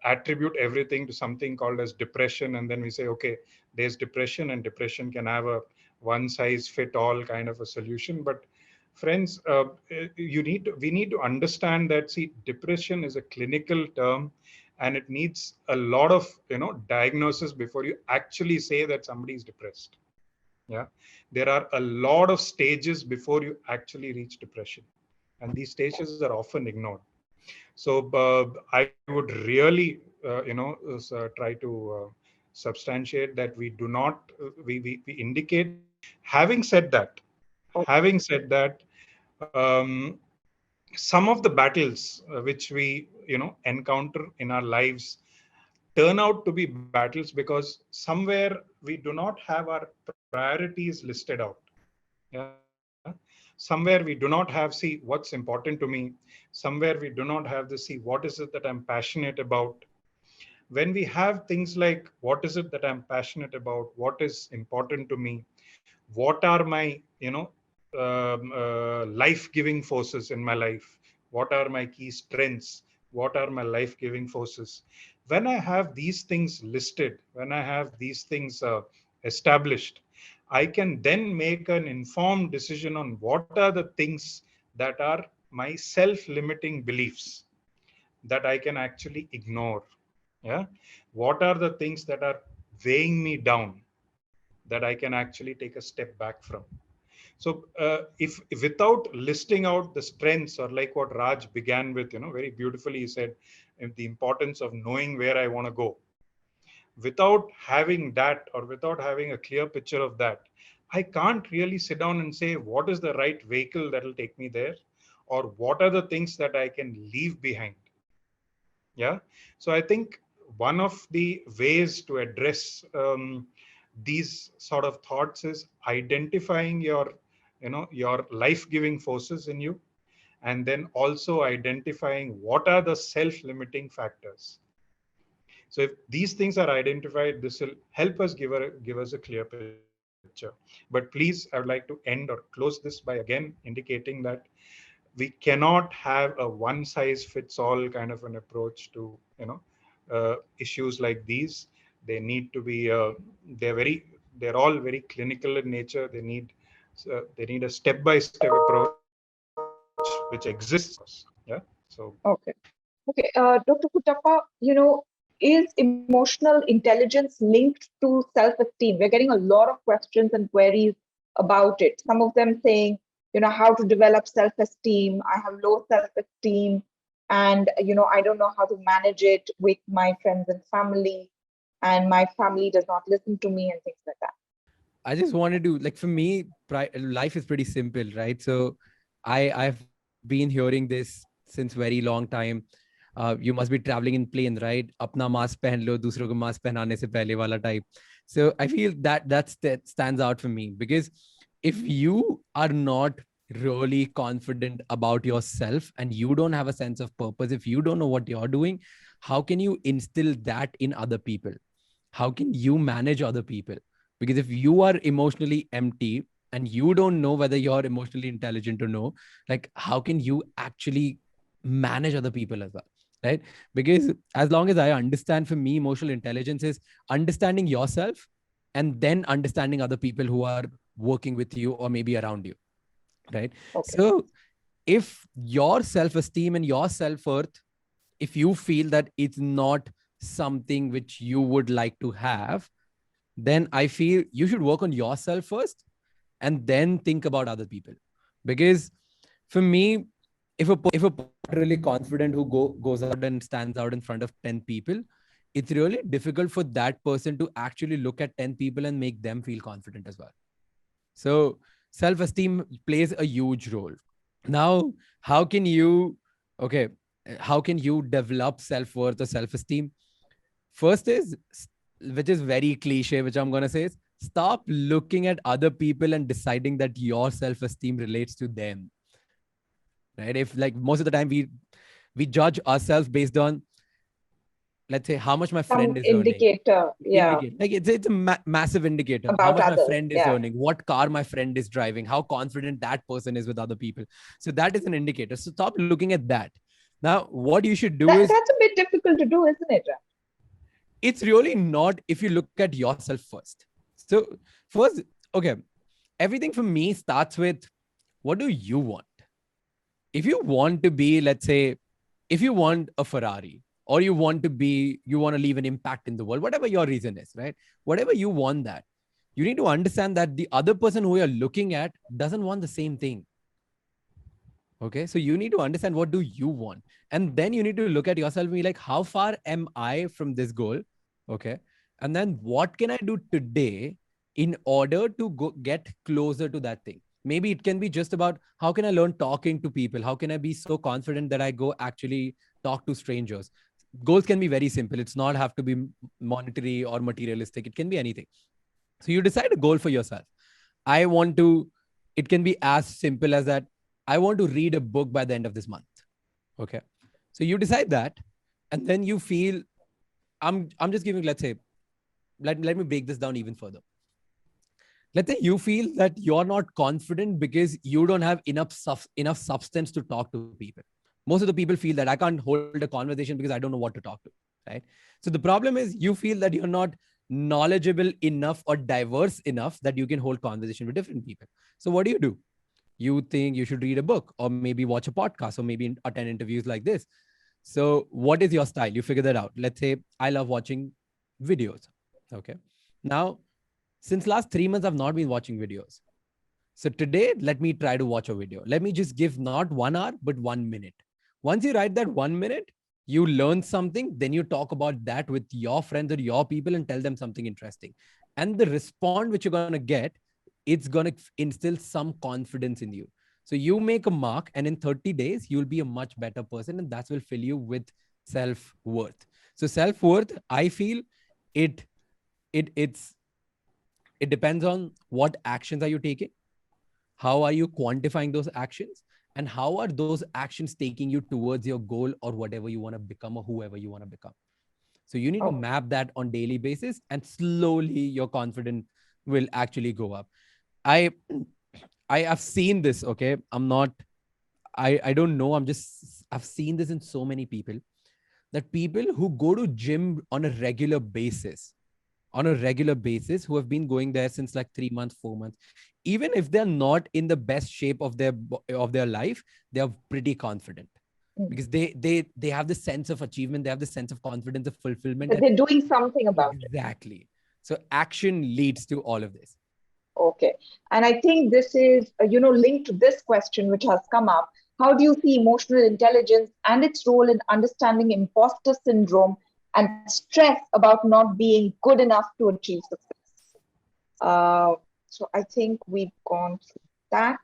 attribute everything to something called as depression, and then we say, okay, there's depression, and depression can have a one size fit all kind of a solution. But friends, we need to understand that, see, depression is a clinical term, and it needs a lot of diagnosis before you actually say that somebody is depressed. Yeah, there are a lot of stages before you actually reach depression, and these stages are often ignored. So I would really, try to substantiate that we do not. We indicate that. Having said that, some of the battles which we encounter in our lives turn out to be battles because somewhere we do not have our priorities listed out. Yeah, somewhere we do not have, see, what's important to me. Somewhere we do not have the, see, what is it that I'm passionate about. When we have things like, what is it that I'm passionate about, what is important to me, what are my life-giving forces in my life, what are my key strengths, what are my life-giving forces. When I have these things listed, when I have these things established, I can then make an informed decision on what are the things that are my self-limiting beliefs that I can actually ignore. Yeah, what are the things that are weighing me down that I can actually take a step back from. So if without listing out the strengths, or like what Raj began with, very beautifully, he said the importance of knowing where I want to go. Without having that, or without having a clear picture of that, I can't really sit down and say what is the right vehicle that will take me there, or what are the things that I can leave behind. Yeah, so I think one of the ways to address these sort of thoughts is identifying your life-giving forces in you, and then also identifying what are the self-limiting factors. So if these things are identified, this will help us give us a clear picture. But please, I would like to end or close this by again indicating that we cannot have a one size fits all kind of an approach to issues like these. They need to be they're all very clinical in nature. They need a step by step approach which exists across. Yeah. So Okay. Okay. Dr. Kuttappa, is emotional intelligence linked to self-esteem? We're getting a lot of questions and queries about it. Some of them saying, how to develop self-esteem. I have low self-esteem, and, I don't know how to manage it with my friends and family, and my family does not listen to me and things like that. I just wanted to, like, for me, life is pretty simple, right? So I've been hearing this since very long time. You must be traveling in plane, right? Apna mask pehen lo, dusro ko mask pehnane se pehle wala type. So I feel that stands out for me, because if you are not really confident about yourself and you don't have a sense of purpose, if you don't know what you're doing, how can you instill that in other people? How can you manage other people? Because if you are emotionally empty and you don't know whether you're emotionally intelligent or no, like, how can you actually manage other people as well? Right? Because as long as I understand, for me, emotional intelligence is understanding yourself and then understanding other people who are working with you or maybe around you. Right? Okay. So if your self-esteem and your self-worth, if you feel that it's not something which you would like to have, then I feel you should work on yourself first and then think about other people. Because for me, if a person really confident who goes out and stands out in front of 10 people, it's really difficult for that person to actually look at 10 people and make them feel confident as well. So self-esteem plays a huge role. Now, how can you, okay, how can you develop self-worth or self-esteem? First is, which is very cliche, which I'm going to say, is stop looking at other people and deciding that your self-esteem relates to them. Right? If like most of the time we judge ourselves based on, let's say, how much my Some friend is earning. indicator, yeah, Indicate like it's a massive indicator. How about much my others. friend is Yeah. earning, what car my friend is driving, how confident that person is with other people. So that is an indicator. So stop looking at that. Now, what you should do is, That's a bit difficult to do, isn't it? it's really not if you look at yourself first. So first, okay, everything for me starts with, what do you want? If you want to be, let's say, if you want a Ferrari, or you want to leave an impact in the world, whatever your reason is, right? Whatever you want, that you need to understand that the other person who you're looking at doesn't want the same thing. Okay. So you need to understand, what do you want? And then you need to look at yourself and be like, how far am I from this goal? Okay. And then what can I do today in order to get closer to that thing? Maybe it can be just about, how can I learn talking to people? How can I be so confident that I go actually talk to strangers? Goals can be very simple. It's not have to be monetary or materialistic. It can be anything. So you decide a goal for yourself. I want to, it can be as simple as that. I want to read a book by the end of this month. Okay. So you decide that, and then you feel, I'm just giving, let's say, let me break this down even further. Let's say you feel that you're not confident because you don't have enough substance to talk to people. Most of the people feel that I can't hold a conversation because I don't know what to talk to, right? So the problem is, you feel that you're not knowledgeable enough or diverse enough that you can hold conversation with different people. So what do? You think you should read a book, or maybe watch a podcast, or maybe attend interviews like this. So what is your style? You figure that out. Let's say I love watching videos. Okay. Now, since last 3 months, I've not been watching videos. So today, let me try to watch a video. Let me just give not 1 hour, but 1 minute. Once you write that 1 minute, you learn something, then you talk about that with your friends or your people and tell them something interesting. And the response which you're going to get, it's going to instill some confidence in you. So you make a mark, and in 30 days, you'll be a much better person, and that will fill you with self-worth. So self-worth, I feel it, it's, it depends on what actions are you taking, how are you quantifying those actions, and how are those actions taking you towards your goal, or whatever you want to become, or whoever you want to become. So you need to map that on daily basis, and slowly your confidence will actually go up. I have seen this. Okay. I don't know. I've seen this in so many people, that people who go to gym on a regular basis, who have been going there since like 3 months, 4 months, even if they're not in the best shape of their life, they are pretty confident, because they have this sense of achievement, they have this sense of confidence, of fulfillment, That they're doing something about it. Exactly. So action leads to all of this. Okay. And I think this is, linked to this question which has come up. How do you see emotional intelligence and its role in understanding imposter syndrome and stress about not being good enough to achieve success? So I think we've gone through that.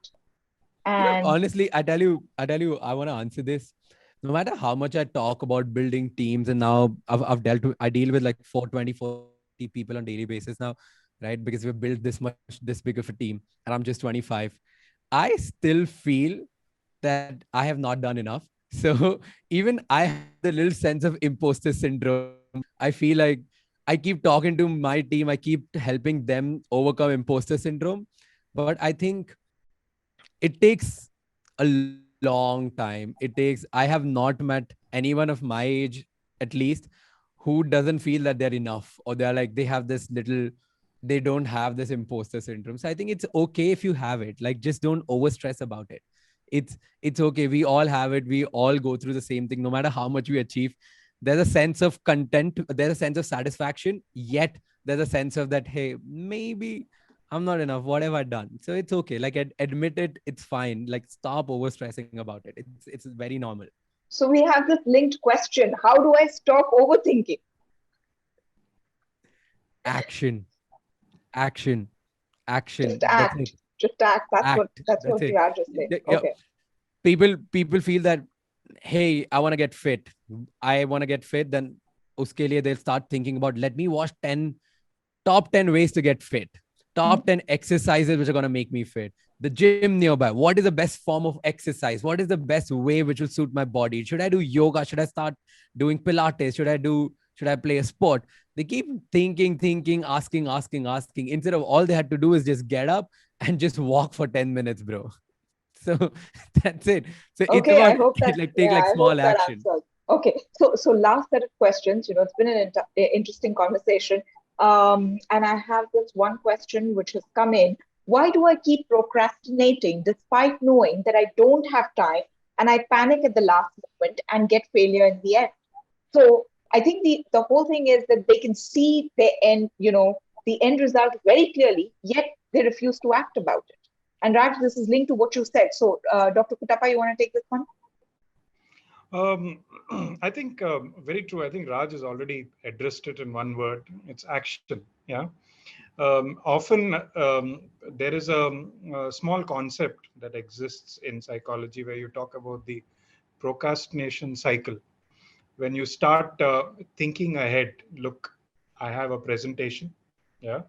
And honestly, I tell you, I want to answer this. No matter how much I talk about building teams, and now I deal with like 420, 430 people on daily basis now, right? Because we've built this big of a team, and I'm just 25. I still feel that I have not done enough. So even I have the little sense of imposter syndrome. I feel like I keep talking to my team, I keep helping them overcome imposter syndrome. But I think it takes a long time. I have not met anyone of my age, at least, who doesn't feel that they're enough, or they're like, they don't have this imposter syndrome. So I think it's okay if you have it. Like, just don't over stress about it. It's okay. We all have it. We all go through the same thing. No matter how much we achieve, there's a sense of content, there's a sense of satisfaction, yet there's a sense of that, hey, maybe I'm not enough. What have I done? So it's okay. Like, admit it. It's fine. Like, stop over stressing about it. It's very normal. so we have this linked question. How do I stop overthinking? Action, action, action. Just That's act. it. Just act. That's what It. Raj is saying. Yeah. Okay. People feel that, hey, I want to get fit. Then uske liye they'll start thinking about, let me watch top 10 ways to get fit. top 10 exercises which are going to make me fit, the gym nearby, what is the best form of exercise, what is the best way which will suit my body, should I do yoga, should I start doing Pilates, should I play a sport? They keep thinking, asking, instead of all they had to do is just get up and just walk for 10 minutes, bro. So that's it. So it's Okay, I about hope that, like take yeah, like I hope small that action. answers. Okay, so last set of questions. It's been an interesting conversation. And I have this one question which has come in. Why do I keep procrastinating despite knowing that I don't have time, and I panic at the last moment and get failure in the end? So I think the whole thing is that they can see the end result very clearly, yet they refuse to act about it. And Raj, this is linked to what you said. So, Dr. Kuttappa, you want to take this one? I think very true. I think Raj has already addressed it in one word. It's action. Yeah. Often there is a small concept that exists in psychology where you talk about the procrastination cycle. When you start thinking ahead, look, I have a presentation. Yeah.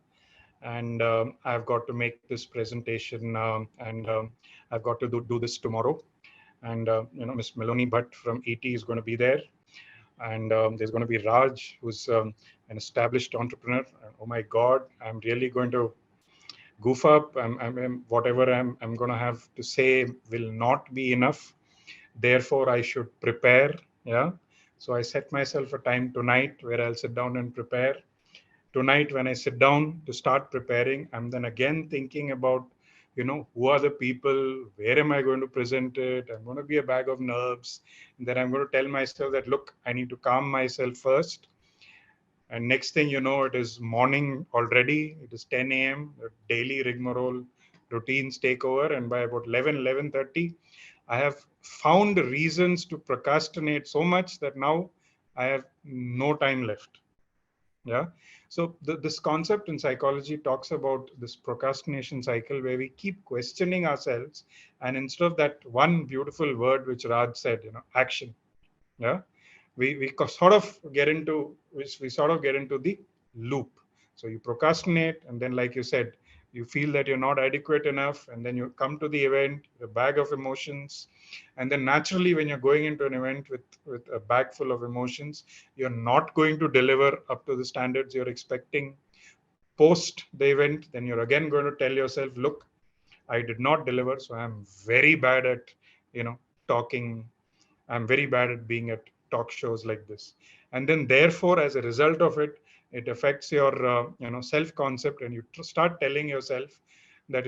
And I've got to make this presentation, and I've got to do this tomorrow. And Miss Meloni Bhatt from ET is going to be there, and there's going to be Raj, who's an established entrepreneur. Oh my God, I'm really going to goof up. Whatever I'm going to have to say will not be enough. Therefore, I should prepare. Yeah. So I set myself a time tonight where I'll sit down and prepare. Tonight, when I sit down to start preparing, I'm then again thinking about, who are the people, where am I going to present it? I'm going to be a bag of nerves. And then I'm going to tell myself that, look, I need to calm myself first. And next thing you know, it is morning already. It is 10 a.m. The daily rigmarole routines take over. And by about 11:30, I have found reasons to procrastinate so much that now I have no time left. Yeah. So this concept in psychology talks about this procrastination cycle where we keep questioning ourselves. And instead of that one beautiful word, which Raj said, action. Yeah. We sort of get into the loop. So you procrastinate, and then, like you said, you feel that you're not adequate enough, and then you come to the event, a bag of emotions, and then naturally, when you're going into an event with a bag full of emotions, you're not going to deliver up to the standards you're expecting. Post the event, then you're again going to tell yourself, look, I did not deliver, so I'm very bad at talking. I'm very bad at being at talk shows like this. And then therefore, as a result of it, it affects your self-concept, and you start telling yourself that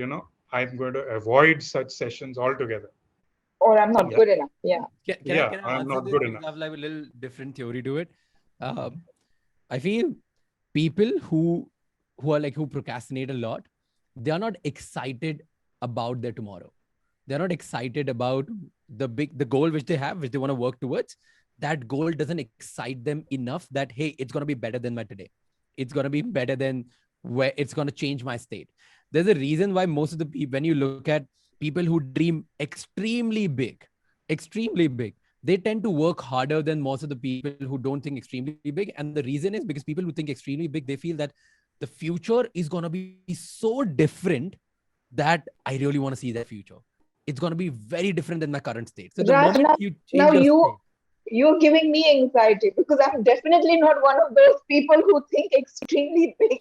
I'm going to avoid such sessions altogether. Or I'm not Yeah. good enough. Yeah. Can I I'm answer not this? good Because enough. I have like a little different theory to it. I feel people who procrastinate a lot, they are not excited about their tomorrow. They're not excited about the goal which they have, which they want to work towards. That goal doesn't excite them enough that, hey, it's going to be better than my today. It's going to be better than where it's going to change my state. There's a reason why most of the people, when you look at people who dream extremely big, they tend to work harder than most of the people who don't think extremely big. And the reason is because people who think extremely big, they feel that the future is going to be so different that I really want to see that future. It's going to be very different than my current state. So the Raj, moment you now change your state, you're giving me anxiety because I'm definitely not one of those people who think extremely big.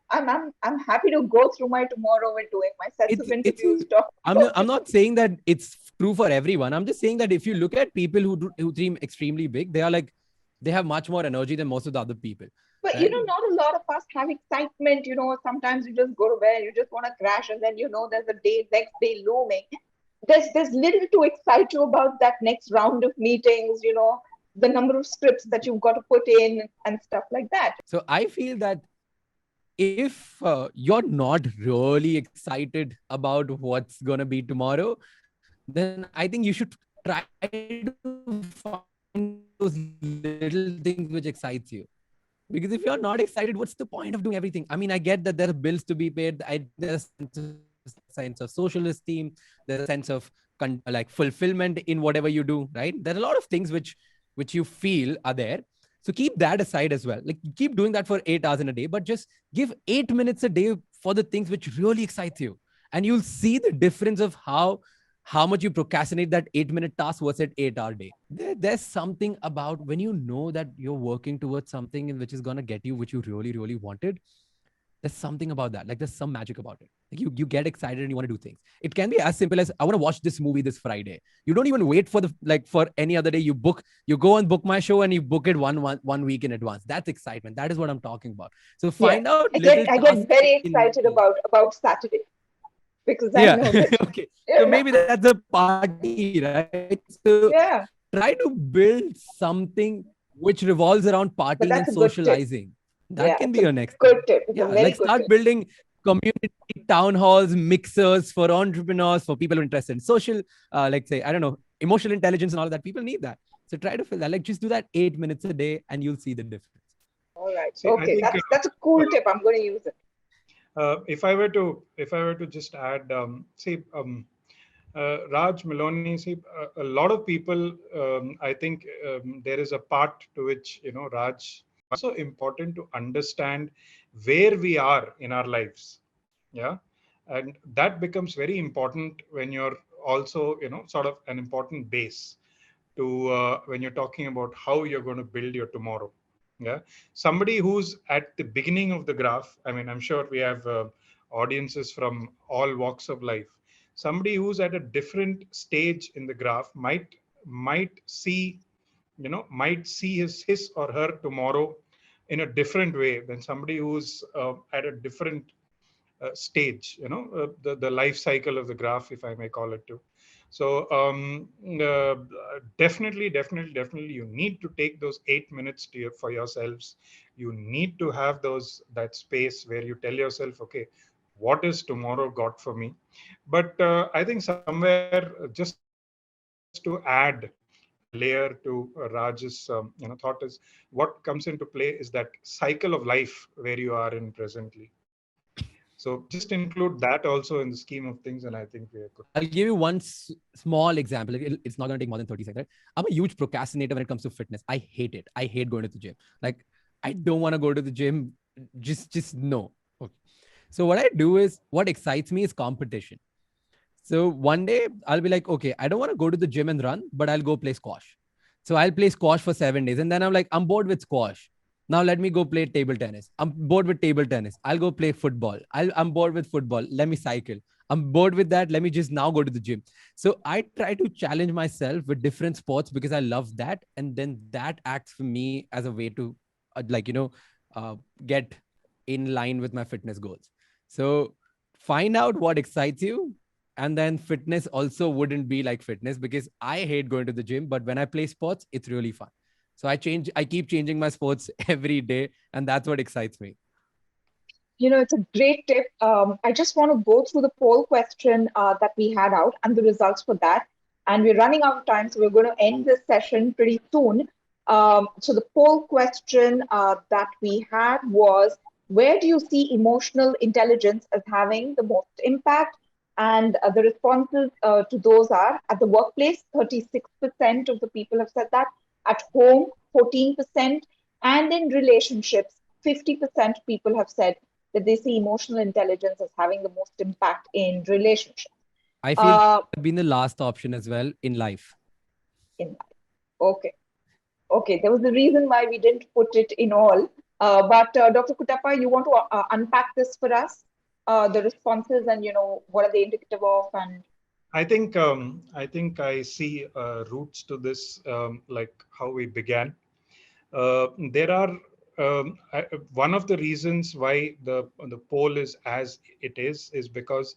I'm happy to go through my tomorrow with doing my sets of interviews. I'm not saying that it's true for everyone. I'm just saying that if you look at people who dream extremely big, they have much more energy than most of the other people. But right? not a lot of us have excitement. Sometimes you just go to bed, you just want to crash, and then there's a next day looming. There's little to excite you about that next round of meetings. The number of scripts that you've got to put in and stuff like that. So I feel that if you're not really excited about what's gonna be tomorrow, then I think you should try to find those little things which excites you. Because if you're not excited, what's the point of doing everything? I mean, I get that there are bills to be paid. There's a sense of social esteem. There's a sense of like fulfillment in whatever you do, right? There are a lot of things which you feel are there. So keep that aside as well. Like keep doing that for 8 hours in a day, but just give 8 minutes a day for the things which really excites you. And you'll see the difference of how much you procrastinate that 8-minute task versus 8-hour day. There's something about when you know that you're working towards something which is going to get you, which you really, really wanted. There's something about that. Like there's some magic about it. Like you get excited and you want to do things. It can be as simple as I want to watch this movie this Friday. You don't even wait for for any other day. You go and book my show and you book it one week in advance. That's excitement. That is what I'm talking about. So Yeah, find out I little get tasks very in excited about Saturday because I yeah. know that. Okay. So maybe that's a party, right? So try to Yeah, build something which revolves around partying and but that's a good tip. socializing. That can be Yeah, your it's next a thing. good tip. Yeah, It's a like very start good tip. building community town halls, mixers for entrepreneurs, for people who are interested in social, like say, I don't know, emotional intelligence and all of that. People need that. So try to fill that. Like just do that 8 minutes a day and you'll see the difference. All right. See, I Okay, think that's a cool tip. I'm going to use it. if I were to just add, Raj, Maloney, see, a lot of people, I think there is a part to which, Raj, also important to understand where we are in our lives. Yeah. And that becomes very important when you're also, sort of an important base to when you're talking about how you're going to build your tomorrow. Yeah. Somebody who's at the beginning of the graph, I mean, I'm sure we have audiences from all walks of life. Somebody who's at a different stage in the graph might see, might see his or her tomorrow in a different way than somebody who's at a different stage, the life cycle of the graph, if I may call it too. So uh, definitely, you need to take those 8 minutes for yourselves. You need to have that space where you tell yourself, okay, what is tomorrow got for me? But I think somewhere, just to add a layer to Raj's thought, is what comes into play is that cycle of life where you are in presently. So just include that also in the scheme of things, and I think we are good. I'll give you one small example. It's not going to take more than 30 seconds. Right? I'm a huge procrastinator when it comes to fitness. I hate it. I hate going to the gym. Like, I don't want to go to the gym. Just no. Okay. So what I do is, what excites me is competition. So one day I'll be like, okay, I don't want to go to the gym and run, but I'll go play squash. So I'll play squash for 7 days. And then I'm like, I'm bored with squash. Now let me go play table tennis. I'm bored with table tennis. I'll go play football. I'm bored with football. Let me cycle. I'm bored with that. Let me just now go to the gym. So I try to challenge myself with different sports because I love that. And then that acts for me as a way to uh, get in line with my fitness goals. So find out what excites you, and then fitness also wouldn't be like fitness because I hate going to the gym, but when I play sports, it's really fun. So I keep changing my sports every day, and that's what excites me. It's a great tip. I just want to go through the poll question that we had out and the results for that. And we're running out of time, so we're going to end this session pretty soon. So the poll question that we had was, where do you see emotional intelligence as having the most impact? And the responses to those are: at the workplace, 36% of the people have said that; at home, 14%; and in relationships, 50% people have said that they see emotional intelligence as having the most impact in relationships. I feel that Uh, would have been the last option as well in life. in life. Okay. Okay. There was a reason why we didn't put it in all. But Dr. Kuttappa, you want to unpack this for us? The responses and what are they indicative of? And I think I see roots to this, like how we began. There are one of the reasons why the poll is as it is because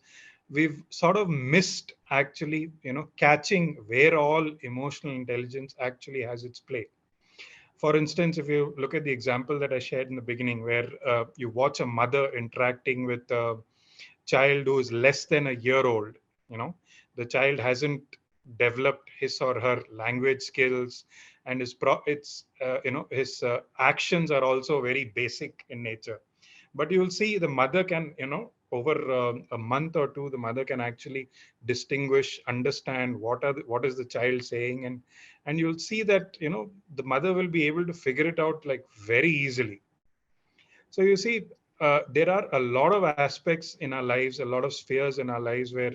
we've sort of missed actually, catching where all emotional intelligence actually has its play. For instance, if you look at the example that I shared in the beginning, where you watch a mother interacting with a child who is less than a year old, you know, the child hasn't developed his or her language skills, and his actions are also very basic in nature. But you'll see the mother can, over a month or two, the mother can actually distinguish, understand what is the child saying, and you'll see that, the mother will be able to figure it out like very easily. So you see, there are a lot of aspects in our lives, a lot of spheres in our lives where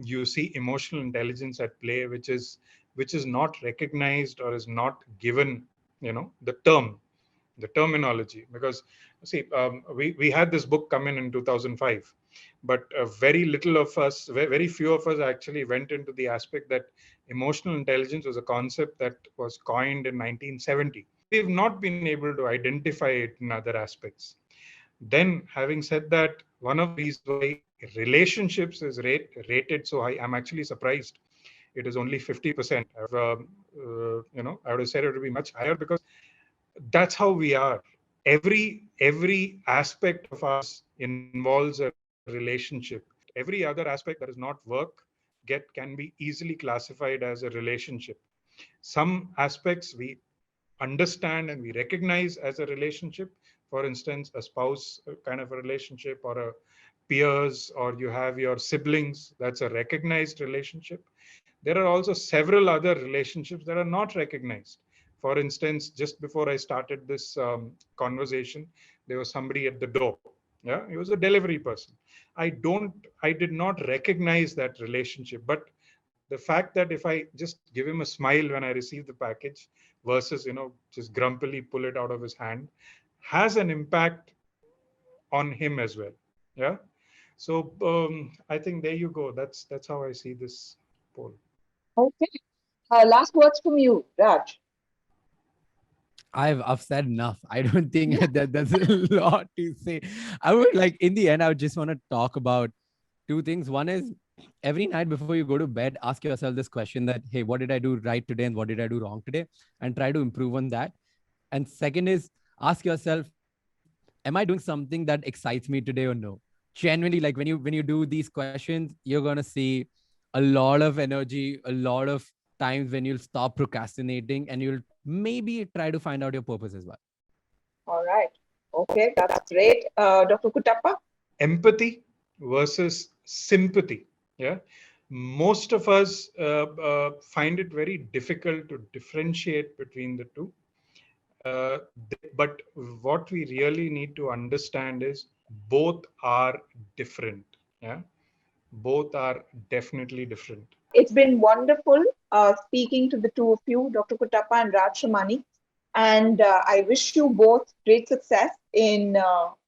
you see emotional intelligence at play, which is not recognized or is not given, the terminology. Because see, we had this book come in 2005, but very little of us, very few of us actually went into the aspect that emotional intelligence was a concept that was coined in 1970. We've not been able to identify it in other aspects. Then, having said that, one of the reasons why relationships is rated so high, I'm actually surprised. It is only 50%. I would have said it would be much higher, because that's how we are. Every aspect of us involves a relationship. Every other aspect that is not work can be easily classified as a relationship. Some aspects we understand and we recognize as a relationship. For instance, a spouse kind of a relationship, or a peers, or you have your siblings, that's a recognized relationship. There are also several other relationships that are not recognized. For instance, just before I started this conversation, there was somebody at the door. Yeah, he was a delivery person. I did not recognize that relationship. But the fact that if I just give him a smile when I receive the package versus, just grumpily pull it out of his hand, has an impact on him as well. Yeah. So I think there you go. That's how I see this poll. Okay. Last words from you, Raj. I've said enough. I don't think that there's a lot to say. I would like, in the end, I would just want to talk about two things. One is, every night before you go to bed, ask yourself this question that, hey, what did I do right today and what did I do wrong today? And try to improve on that. And second is, ask yourself, am I doing something that excites me today or no? Genuinely, like when you do these questions, you're gonna see a lot of energy, a lot of times when you'll stop procrastinating and you'll maybe try to find out your purpose as well. All right. Okay, that's great. Dr. Kuttappa? Empathy versus sympathy. Yeah. Most of us find it very difficult to differentiate between the two. But what we really need to understand is both are different. Yeah. Both are definitely different. It's been wonderful speaking to the two of you, Dr. Kuttappa and Raj Shamani. And I wish you both great success in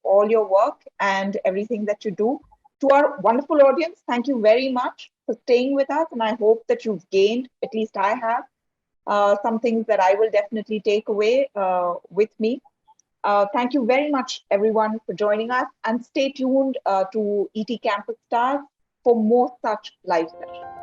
all your work and everything that you do. To our wonderful audience, thank you very much for staying with us. And I hope that you've gained, at least I have, some things that I will definitely take away with me. Thank you very much, everyone, for joining us. And stay tuned to ET Campus Stars for more such live sessions.